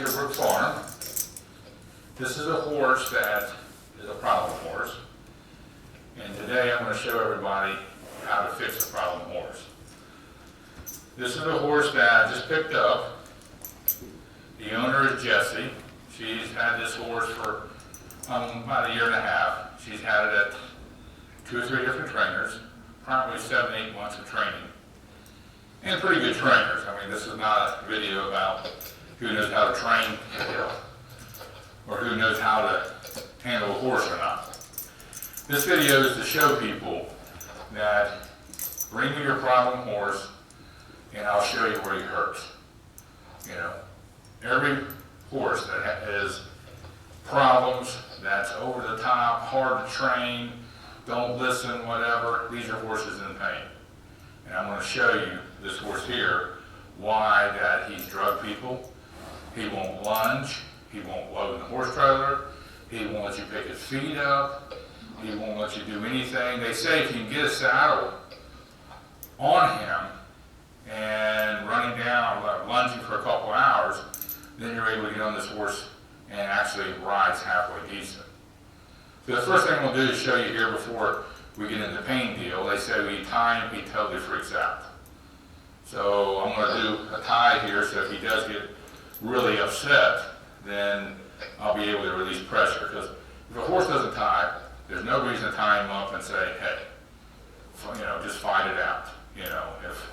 Farm. This is a horse that is a problem horse. And today I'm going to show everybody how to fix a problem horse. This is a horse that I just picked up. The owner is Jessie. She's had this horse for about a year and a half. She's had it at 2 or 3 different trainers, probably 7, 8 months of training. And pretty good trainers. I mean, this is not a video about who knows how to train or who knows how to handle a horse or not. This video is to show people that bring me your problem horse and I'll show you where he hurts. You know, every horse that has problems, that's over the top, hard to train, don't listen, whatever, these are horses in pain. And I'm going to show you this horse here, why that he's drug people. He won't lunge, he won't load in the horse trailer, he won't let you pick his feet up, he won't let you do anything. They say if you can get a saddle on him and running down, lunging for a couple hours, then you're able to get on this horse and actually rides halfway decent. So the first thing I'm going to do is show you here before we get into the pain deal. They say we tie him, he totally freaks out. So I'm going to do a tie here, so if he does get really upset, then I'll be able to release pressure. Because if a horse doesn't tie, there's no reason to tie him up and say, hey, you know, just fight it out. You know, if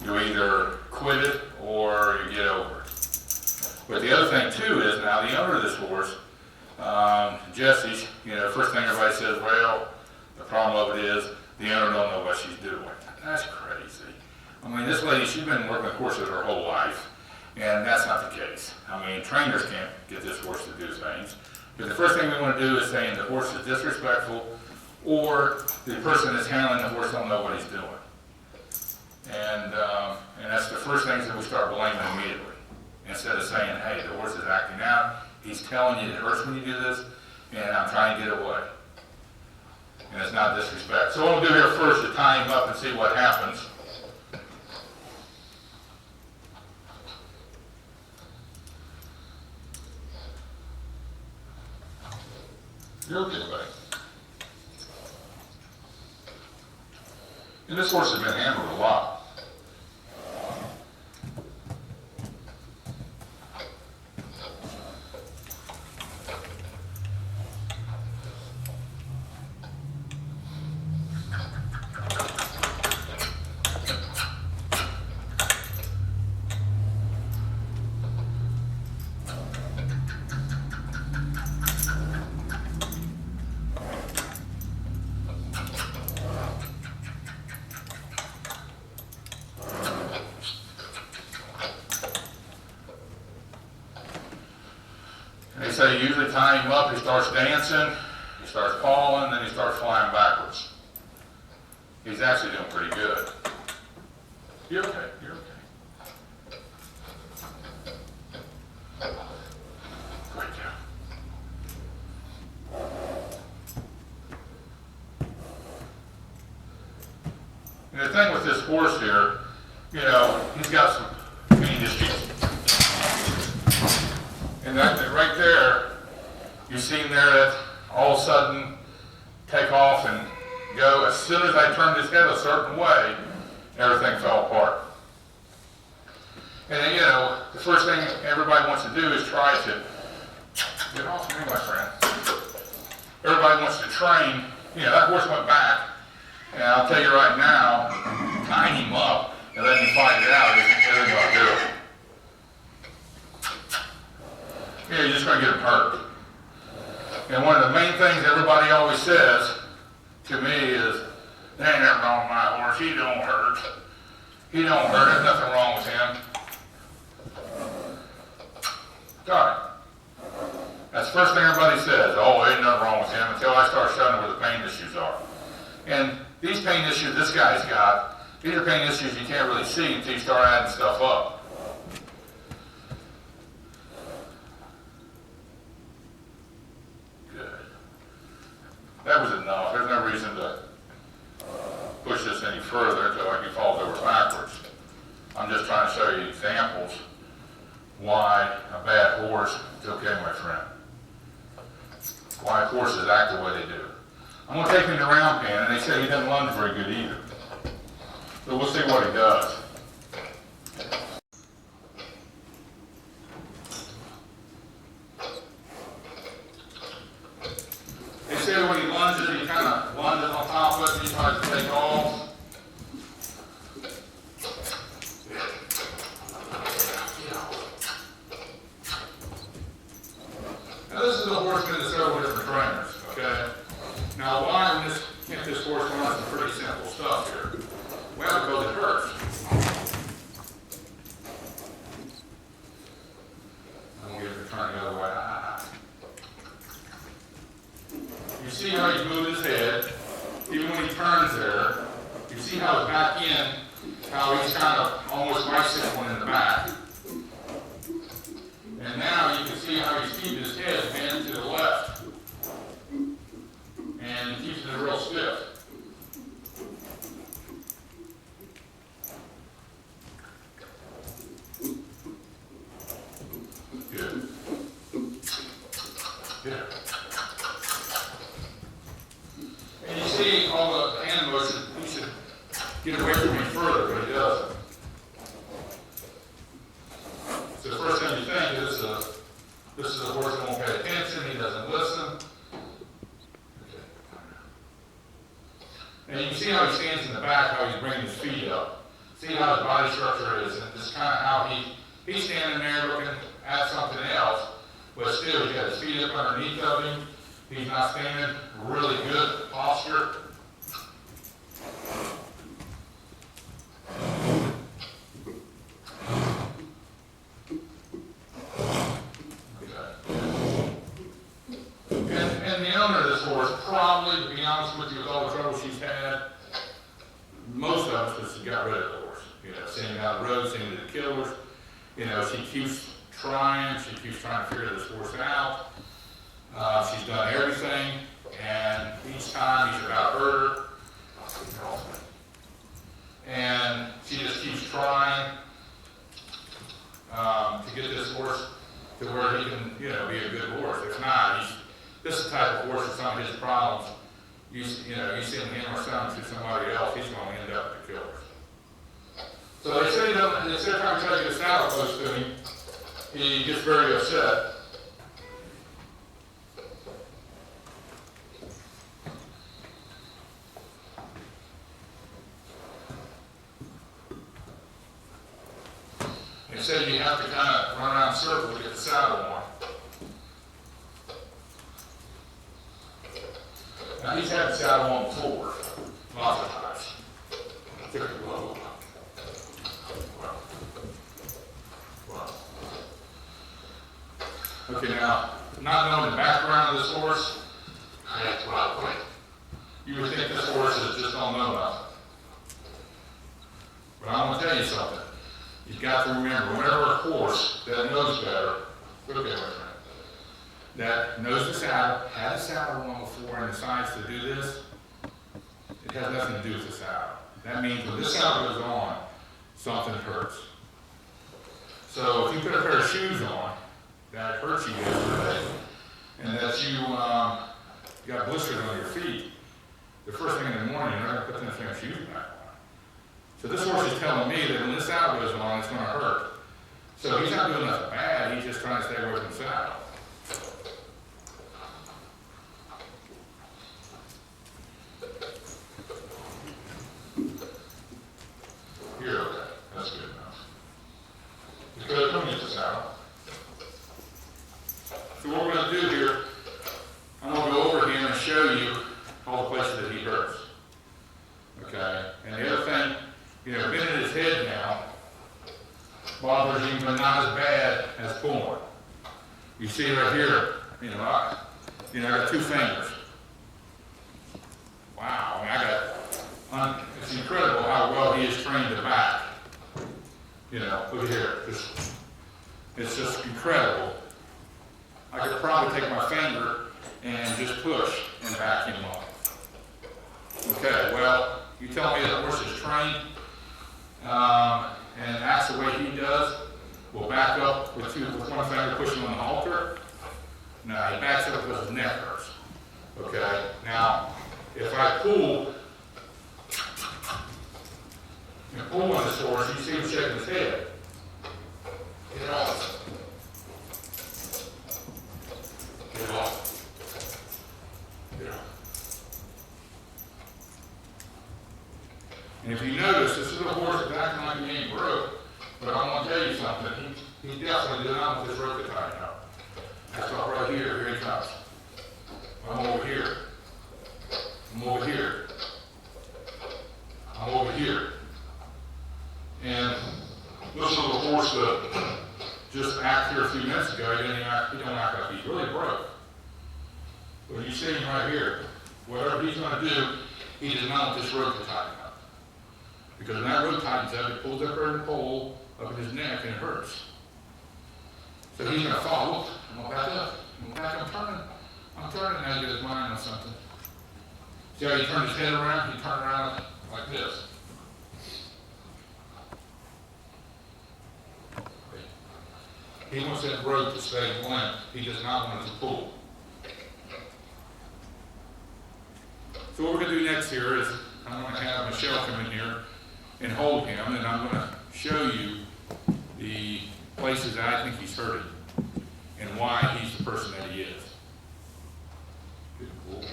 you either quit it or you get over it. But the other thing too is now the owner of this horse, Jessie, you know, the first thing everybody says, well, the problem of it is the owner don't know what she's doing. That's crazy. I mean, this lady, she's been working with horses her whole life, and that's not the case. I mean, trainers can't get this horse to do things. But the first thing we want to do is saying the horse is disrespectful, or the person that's handling the horse don't know what he's doing. And that's the first things that we start blaming immediately. Instead of saying, hey, the horse is acting out, he's telling you it hurts when you do this, and I'm trying to get away. And it's not disrespect. So what we'll do here first is tie him up and see what happens. You're okay, buddy. And this horse has been handled a lot. They say you usually tie him up, he starts dancing, he starts falling, then he starts flying backwards. He's actually doing pretty good. You're okay, you're okay. Great job. And the thing with this horse here, you know, he's got some pain issues. And that right there, you see him there that all of a sudden take off and go. As soon as I turned his head a certain way, everything fell apart. And then, you know, the first thing everybody wants to do is try to get off me, my friend. Everybody wants to train. You know, that horse went back, and I'll tell you right now, tying him up and letting him fight it out isn't going to do it. Yeah, you're just going to get him hurt. And one of the main things everybody always says to me is, there ain't nothing wrong with my horse, he don't hurt. He don't hurt, there's nothing wrong with him. Got it. That's the first thing everybody says, oh, ain't nothing wrong with him, until I start showing them where the pain issues are. And these pain issues this guy's got, these are pain issues you can't really see until you start adding stuff up. That was enough. There's no reason to push this any further until he falls over backwards. I'm just trying to show you examples why a bad horse, it's okay, my friend. Why horses act the way they do. I'm going to take him to round pen, and they say he doesn't lunge very good either. So we'll see what he does. They say when he lunges, he kind of lunges on top of it, and he tries to take off. Now this is a horse with several different trainers, okay? Now why can't this horse learn some pretty simple stuff here? Well, because it hurts. I'm going to get it to turn the other way. You see how he moves his head, even when he turns there. You see how his back end, how he's kind of almost bicycling in the back. And now you can see how he's keeping his head bent to the left. And he keeps it real stiff. Good. Good. And you see all the hand motion, he should get away from me further, but he doesn't. So the first thing you think is, this is a horse that won't pay attention, he doesn't listen. Okay. And you can see how he stands in the back, how he's bringing his feet up. See how his body structure is, and just kind of how he's standing there looking at something else, but still he's got his feet up underneath of him. He's not standing really good posture. And the owner of this horse probably, to be honest with you, with all the trouble she's had, most of us just got rid of the horse. You know, seeing down the road, seeing the killers. You know, she keeps trying to figure this horse out. She's done everything, and each time he's about hurt her. And she just keeps trying to get this horse to where he can, you know, be a good horse. If not, this is the type of horse with some of his problems. You send him or son to somebody else, he's going to end up with the killers. So they say every time I try to get a saddle close to him, he gets very upset. They say you have to kind of run around in circles to get the saddle on. Now he's had the saddle on before, lots of times. Took it low. Well. Okay, now, not knowing the background of this horse, that's what I think. You would think this horse just don't know nothing. But I'm going to tell you something. You've got to remember, whenever a horse that knows better, look at my friend, that knows the saddle, had a saddle on before and decides to do this, it has nothing to do with the saddle. That means when this saddle goes on, something hurts. So if you put a pair of shoes on that hurt you yesterday, and that you got blisters on your feet, the first thing in the morning, you're not going to put them same shoes back on. So this horse is telling me that when this saddle goes on, it's going to hurt. So he's not doing nothing bad, he's just trying to stay away from the saddle. You're okay. That's good enough. You could have get the saddle. So what we're going to do here, I'm going to go over him and show you all the places that he hurts. Okay? And the other thing, bending his head now bothers him, but not as bad as pulling. You see right here, I got 2 fingers. Wow, it's incredible how well he has trained the back. Look at here. It's just incredible. I could probably take my finger and just push and back him up. Okay, well, you tell me that horse is trained, and that's the way he does. will back up with one finger pushing on the halter. Now he backs up because his neck hurts. Okay, now if I pull and pull on this horse, you see him shaking his head. Get off. Get off. Get off. And if you notice, this is a horse that's acting like he ain't broke, but I want to tell you something. He definitely did not want this rope to tighten up. That's not right here. Here he comes. I'm over here. I'm over here. I'm over here. And this little horse that just acted here a few minutes ago, he don't act like he's really broke. But you see him right here. Whatever he's going to do, he does not want this rope to tighten up. Because when that rope tightens up, it pulls up the pole up in his neck and it hurts. So he's going to fall. I'm going to back up. I'm turning now to get his mind on something. See how he turned his head around? He turned around like this. He wants that rope to stay limp. He does not want it to pull. So what we're going to do next here is I'm going to have Michelle come in here and hold him, and I'm going to show you the places that I think he's hurting and why he's the person that he is. Good boy.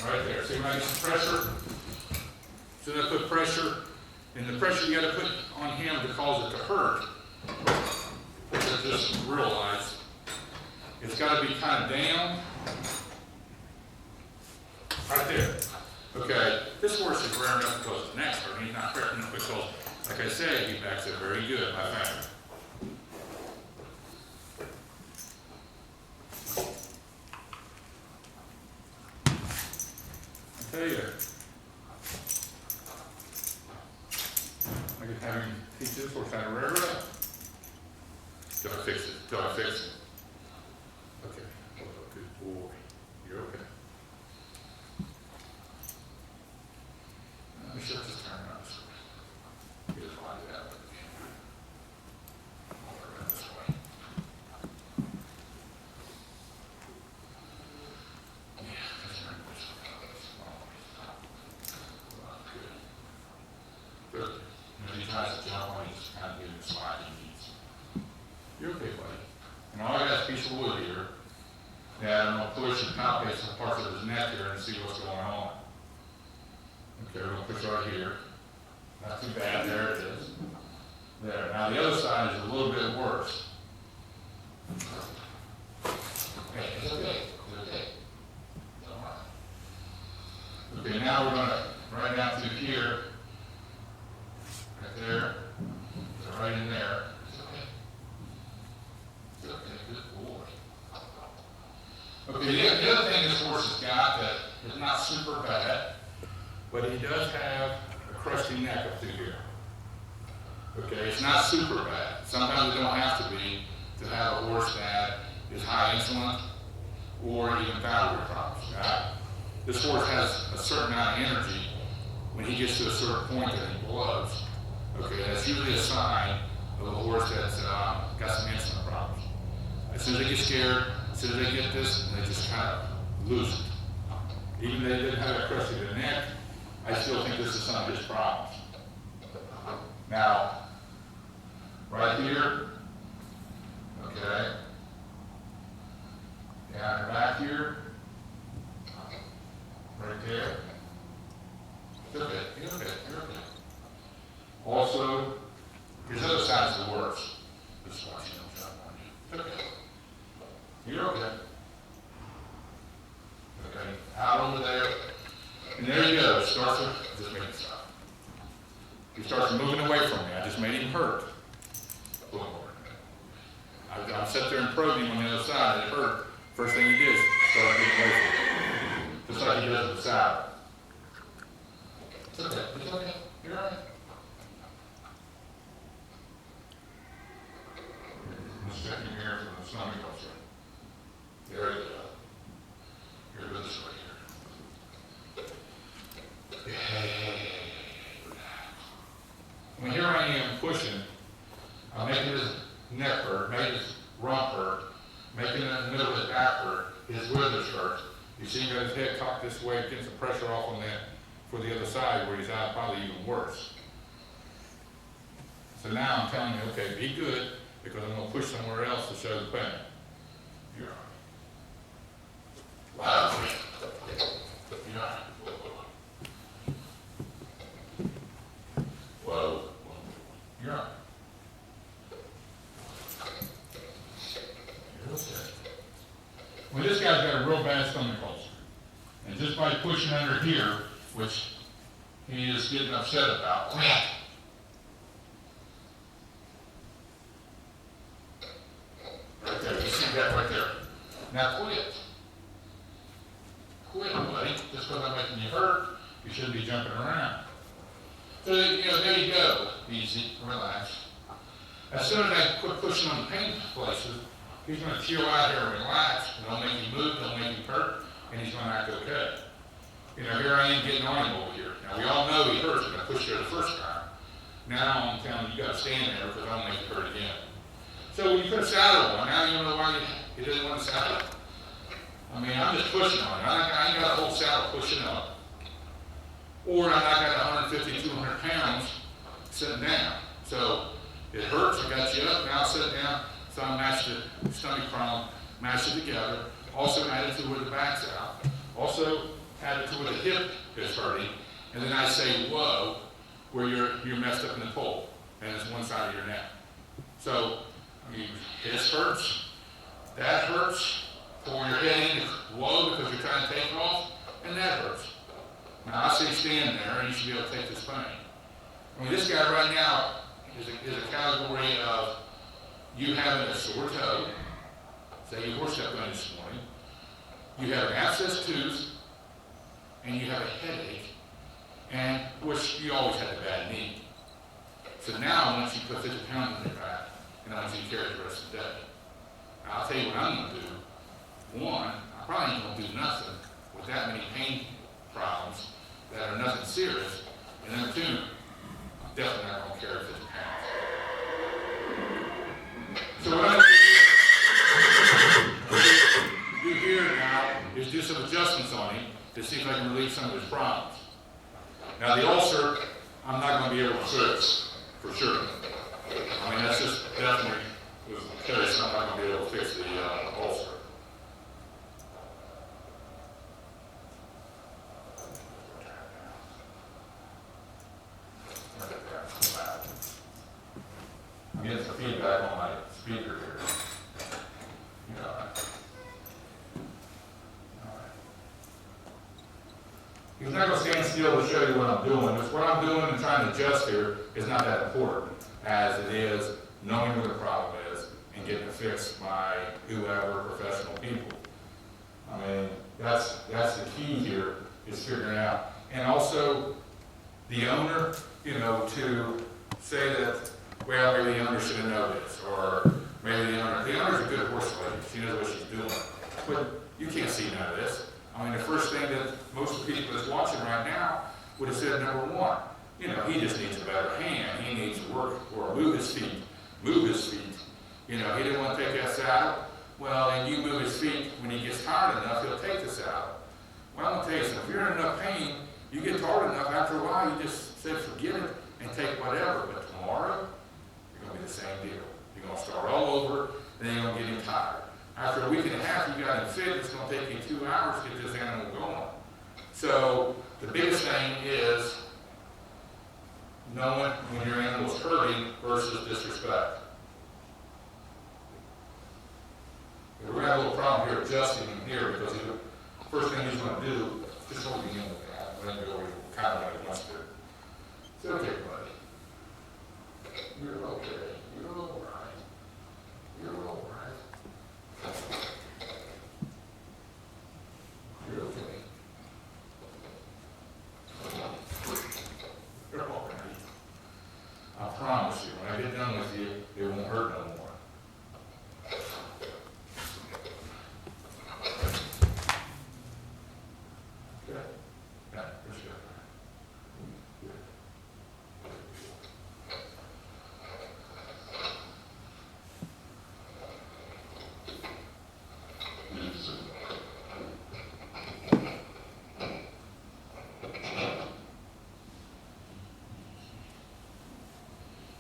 Right there. See when I get some pressure? So I put pressure, and the pressure you got to put on him to cause it to hurt. So just realize it's got to be kind of down. Right there. Okay, this horse is rearing up because his neck's hurting. He's not rearing up because, like I said, he backs up very good, my family. I tell you, I could have him teach this horse how to rear it up. Till I fix it. Okay. Oh, good boy. You're okay. Let me shift this turn around this way. Get his body out of it. All around this way. Yeah, just turn this way. Good. Good. When he tries to jump on, he's kind of giving the slide he needs. You're okay, buddy. And all I got is a piece of wood here that I'm going to push and palpate some parts of his neck here and see what's going on. Okay, we're going to push right here. Not too bad. There it is. There. Now the other side is a little bit worse. Okay, it's okay. It's okay. It's all right. Okay, now we're going to right down through here. Right there. So right in there. It's okay. It's okay. Good boy. Okay, the other thing this horse has got that is not super bad, but he does have a crusty neck up through here. Okay, it's not super bad. Sometimes it don't have to be to have a horse that is high insulin or even thyroid problems. This horse has a certain amount of energy. When he gets to a certain point that he blows, okay, that's usually a sign of a horse that's got some insulin problems. As soon as they get scared, as soon as they get this, they just kind of lose it. Even though they didn't have a crusty to the neck, I still think this is some of his problems. Now, right here, okay, down and back here, right there. You're okay, you're okay, you're okay. Also, his other side's the worst. Just watch him jump on you. Okay. You're okay. Okay, out over there. And there you go. Starts to just make it stop. He starts moving away from me. I just made him hurt. I sat there and probed him on the other side, and it hurt. First thing he did is start getting away from me. Just like he does on the side. It's okay. It's okay. You're all right. I'm just checking here for the stomach ulcer. There you go. Here, this way here. I am pushing, I'm making his neck hurt, making his rump hurt, making it in the middle of his back hurt, his withers hurt. You see him got his head cocked this way, getting some pressure off on that for the other side where he's out, probably even worse. So now I'm telling you, okay, be good, because I'm going to push somewhere else to show the pain. You're all right. Wow. You're all right. Whoa. You're all right. You're okay. Well, this guy's got a real bad stomach ulcer. And just by pushing under here, which he is getting upset about, right there, you see that right there. Now quit. Quit, buddy. Just because I'm making you hurt, you shouldn't be jumping around. So, there you go. Easy, relax. As soon as I quit pushing on the pain places, he's going to chill out here and relax, and don't make you move, don't make you hurt, and he's going to act okay. Here I am getting on him over here. Now, we all know he hurts when I pushed here the first time. Now I'm telling you, you got to stand there because I don't make you hurt again. So when you put a saddle on, now you don't know why he doesn't want a saddle. I mean, I'm just pushing on it. I ain't got a whole saddle pushing up. Or I got 150, 200 pounds sitting down. So it hurts, I got you up, now sit down. So I matched the stomach problem, matched it together. Also added to where the back's out. Also added to where the hip is hurting. And then I say, whoa, where you're messed up in the pole. And it's one side of your neck. So this hurts, that hurts, pulling your head in, whoa, because you're trying to take off, and that hurts. Now I say stand there, and you should be able to take this pain. I mean, this guy right now is a category of you having a sore toe, say you horse stepped on this morning, you have an abscessed tooth, and you have a headache, and which you always had a bad knee. So now, once you put 50 pounds on your back, and I want you to carry it the rest of the day. Now, I'll tell you what I'm going to do. One, I probably ain't going to do nothing with that many pain problems that are nothing serious. And number two, I'm definitely not going to carry 50 pounds. So what I'm going to do here now is do some adjustments on him to see if I can relieve some of his problems. Now, the ulcer, I'm not going to be able to fix, for sure. I mean, that's just definitely the case. I'm not going to be able to fix the ulcer. I'm getting some feedback on my speaker here. All right. All right. He's not going to stand still to show you what I'm doing. Just what I'm doing and trying to adjust here is not that important as it is knowing what the problem is and getting it fixed by whoever, professional people. I mean, that's the key here is figuring out. And also the owner, to say that, well, maybe the owner should have known this, or maybe the owner's a good horse lady, she knows what she's doing. But you can't see none of this. I mean, the first thing that most of the people that's watching right now would have said, number one, he just needs a better hand. He needs to work or move his feet. Move his feet. He didn't want to take that saddle. Well, then you move his feet. When he gets tired enough, he'll take the saddle. Well, I'm going to tell you something. If you're in enough pain, you get tired enough, after a while, you just say forget it and take whatever. But tomorrow, you're going to be the same deal. You're going to start all over, and then you're going to get him tired. After a week and a half, you got him fit. It's going to take you 2 hours to get this animal going. So the biggest thing is knowing when your animal's hurting versus disrespect. We're going to have a little problem here adjusting him here because the first thing he's going to do is just hold the end of that. And then go over kind of like he wants to. It's okay, buddy. You're okay. You're all right. You're all right. You're okay. You're all right. I promise you, when I get done with you, it won't hurt no more. Okay? Yeah, for sure.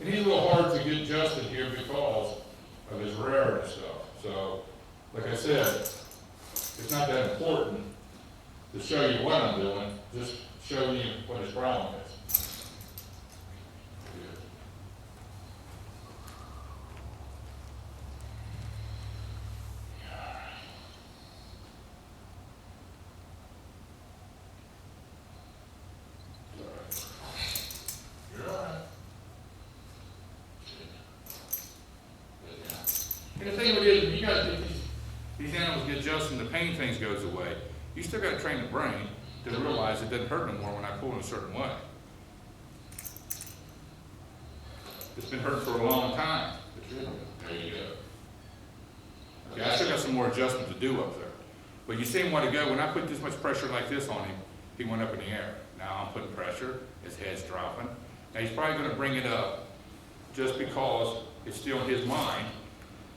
And he's a little hard to get adjusted here because of his rear and stuff. So, like I said, it's not that important to show you what I'm doing, just show you what his problem is. And the thing with it is, you got these animals get adjusted and the pain things goes away. You still got to train the brain to realize it doesn't hurt no more when I pull in a certain way. It's been hurt for a long time. There you go. Okay, I still got some more adjustment to do up there. But you see him a while ago, when I put this much pressure like this on him, he went up in the air. Now I'm putting pressure, his head's dropping. Now he's probably going to bring it up just because it's still in his mind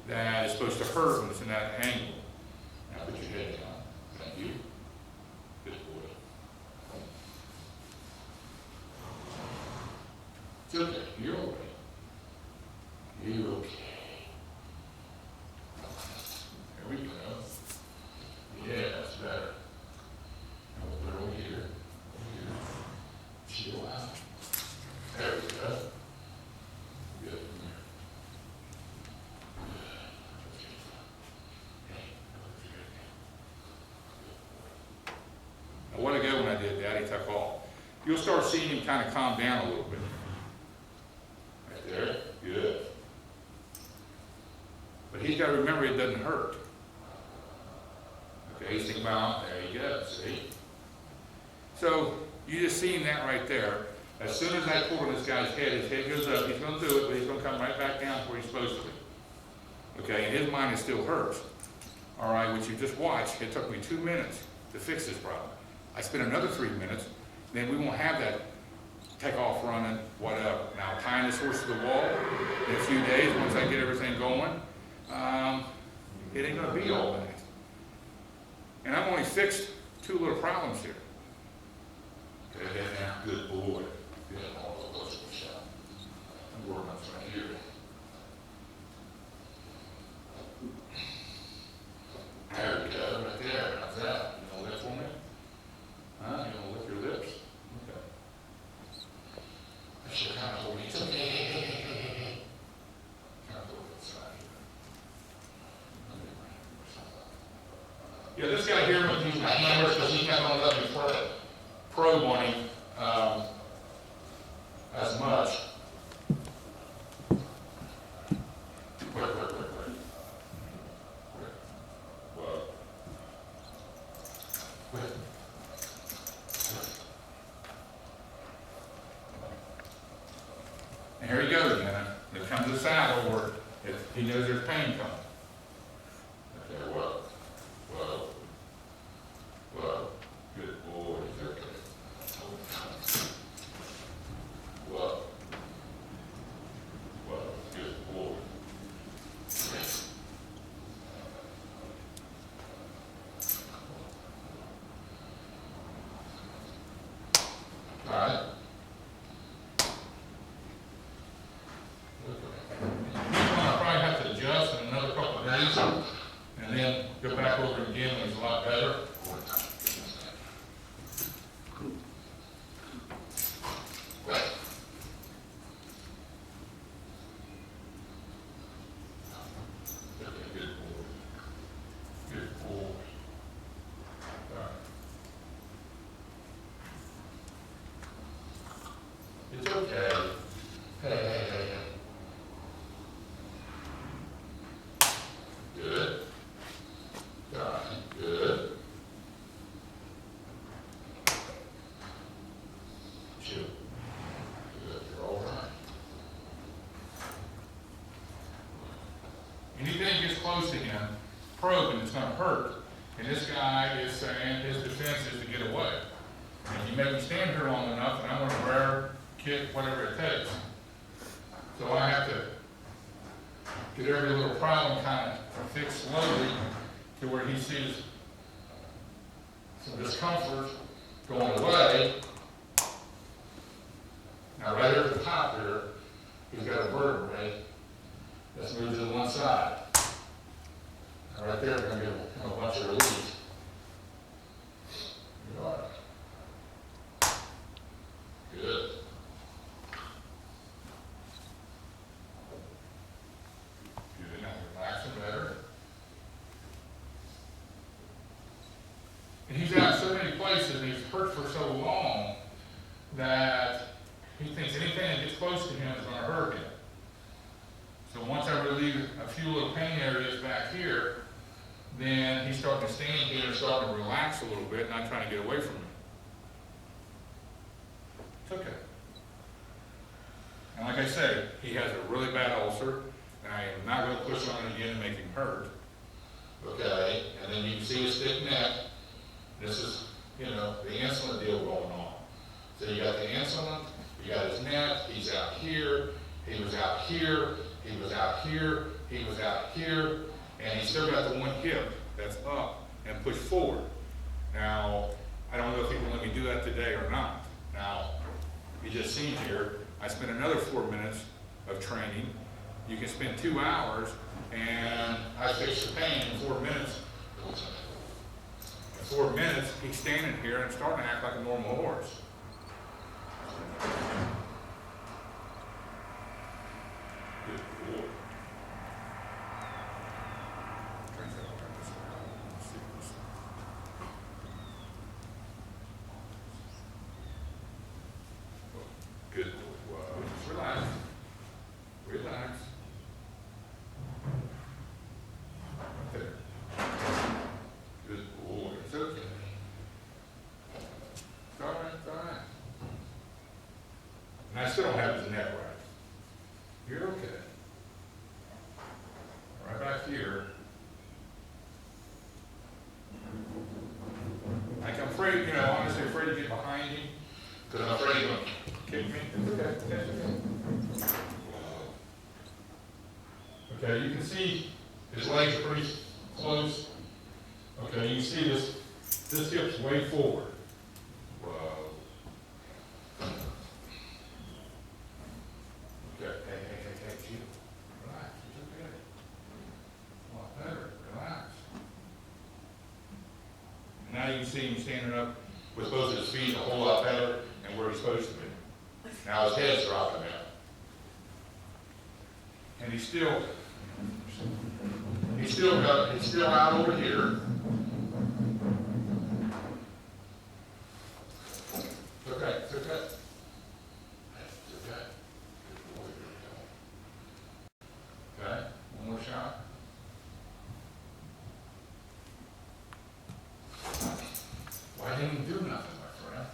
that it's supposed to hurt when it's in that angle. Now put your head down. Thank you. Good boy. It's okay. You're okay. You're okay. There we go. Yeah, that's better. Now we'll put it over here. Chill out. There we go. Good. A while ago when I did that, he took off. You'll start seeing him kind of calm down a little bit. Right there, good. But he's got to remember it doesn't hurt. Okay, he's thinking about, there you go, see? So, you just seen that right there. As soon as I pull on this guy's head, his head goes up, he's going to do it, but he's going to come right back down to where he's supposed to be. Okay, and his mind is still hurt. All right, what you just watched, it took me 2 minutes to fix this problem. I spent another 3 minutes, then we won't have that take off running, whatever. Now, tying this horse to the wall in a few days, once I get everything going, it ain't going to be all that. And I've only fixed 2 little problems here. Okay, now, good boy. Yeah, all the way to the shot. I'm working on right here. There we go, right there. How's that? You gonna lift for me? Huh? You gonna lift your lips? Okay. I should kind of hold you. Kind of hold it side here. Yeah, this guy here with these numbers, because he's not gonna let me probe on him as much. Wait. Whoa. Wait. And here he goes again. It comes to the saddle where he knows there's pain coming. Okay, whoa. Good boy. Okay. Whoa. Good boy. All right. I'll probably have to adjust in another couple of days and then go back over it again when it's a lot better. It's okay. Hey. Good. Good. Chill. Good. You're all right. Anything gets close to him, probe, and it's going to hurt. And this guy is saying his defense is to get away. And if you make me stand here long enough, and I'm going to wear, kick, whatever it takes. So I have to get every little problem kind of fixed slowly to where he sees some discomfort going away. Now right there at the top there, he's got a vertebrae that's moved to the one side. And right there, we're going to get a bunch of relief. Good. Good, now relaxing better. And he's out so many places and he's hurt for so long that he thinks anything that gets close to him is going to hurt him. So once I relieve a few little pain areas back here, then he's starting to stand here and starting to relax a little bit, not trying to get away from me. It's okay. And like I say, he has a really bad ulcer, and I am not going to push on it again and make him hurt. Okay, and then you can see his thick neck. This is, you know, the insulin deal going on. So you got the insulin, you got his neck, he's out here, he was out here, he was out here, he was out here, and he's still got the one hip that's up and pushed forward. Now, I don't know if he will let me do that today or not. Now, you just seen here, I spent another 4 minutes of training. You can spend 2 hours, and I fixed the pain in 4 minutes. In 4 minutes, he's standing here and starting to act like a normal horse. Good boy. Good. Just relax. Relax. Right there. Good boy. It's okay. It's all right. It's all right. And I still don't have his neck right. You're okay. Right back here. Like I'm afraid, you know, I'm honestly afraid to get behind him because I'm afraid he's going to kick me. It's okay. Okay, you can see his legs are pretty close. Okay, you can see this hip's way forward. Whoa. Okay, hey, chill. Relax, it's okay. A lot better, relax. And now you can see him standing up with both of his feet a whole lot better and where he's supposed to be. Now his head's dropping down. And he's still out over here. It's okay, it's okay. It's okay. Good boy, okay, one more shot. Why didn't he do nothing, my friend?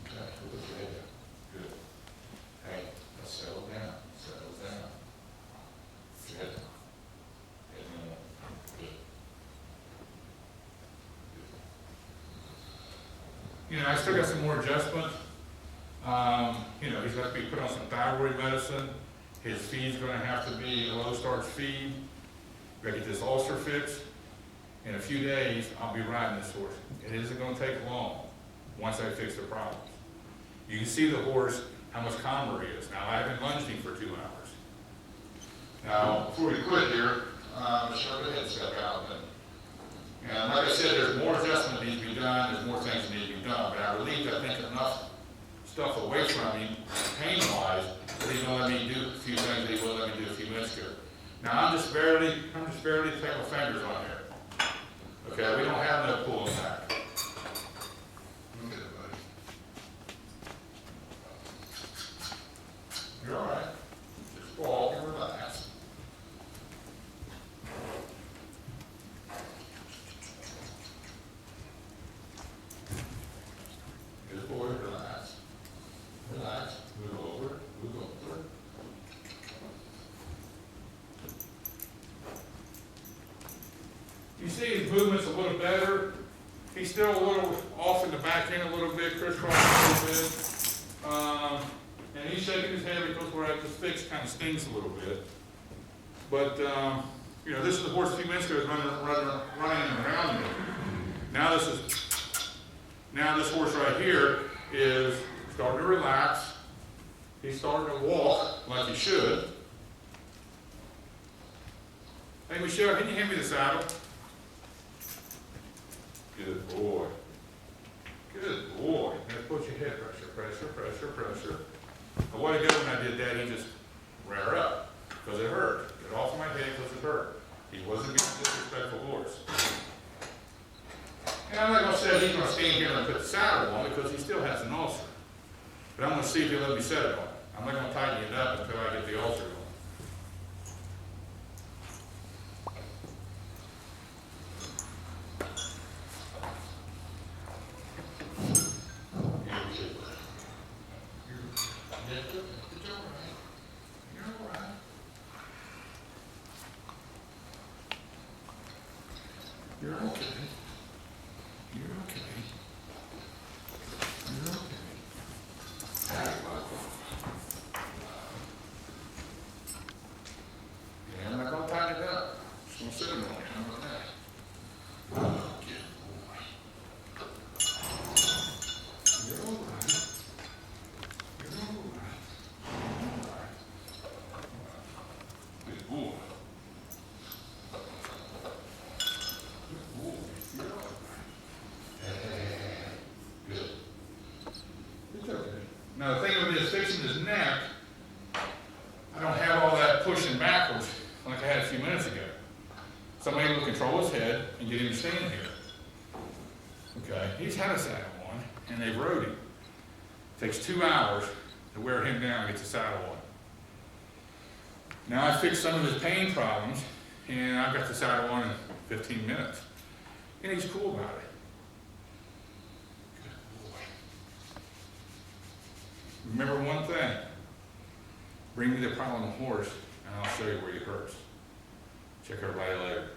Okay, look at your head. Good. Hey, let's settle down. Settle down. Put your head down. Head down. Good. You know, I still got some more adjustment. You know, he's got to be put on some thyroid medicine. His feed's going to have to be a low-starch feed. We're going to get this ulcer fixed. In a few days, I'll be riding this horse. It isn't going to take long once I fix the problems. You can see the horse, how much calmer he is. Now, I haven't lunged him for 2 hours. Now, before we quit here, Michelle, go ahead and step out. And like I said, there's more adjustment that needs to be done. There's more things that need to be done. But I relieved, I think, enough stuff away from him, pain-wise, that he's going to let me do a few things that he will let me do a few minutes ago. Now, I'm just barely taking my fingers on here. Okay, we don't have no pulling back. Look at it, buddy. You're all right. Just walk and relax. Good boy, relax. Relax. Move over. Move over. You see his movement's a little better. He's still a little off in the back end a little bit, crisscrossing a little bit. And he's shaking his head because where I just fixed kind of stings a little bit. But, you know, this is the horse a few minutes ago running around me. Now this horse right here is starting to relax. He's starting to walk like he should. Hey, Michelle, can you hand me the saddle? Good boy. Good boy. Now put your head pressure, pressure, pressure, pressure. A while ago when I did that, he just rear up because it hurt. Get off my head because it hurt. He wasn't being a disrespectful horse. And I'm not going to say he's going to stand here and put the saddle on because he still has an ulcer. But I'm going to see if he'll let me set it on. I'm not going to tighten it up until I get the ulcer going. You're okay. You're okay. You're okay. Yeah, I'm not going to tighten it up. Just going to sit him on it. How about that? Oh, good boy. You're all right. You're all right. All right. Good boy. Now the thing with this fixing his neck, I don't have all that pushing backwards like I had a few minutes ago. So I'm able to control his head and get him to stand here. Okay, he's had a saddle on and they've rode him. It takes 2 hours to wear him down and get the saddle on. Now I fixed some of his pain problems and I've got the saddle on in 15 minutes. And he's cool about it. Remember one thing, bring me the problem horse and I'll show you where he hurts. Check everybody later.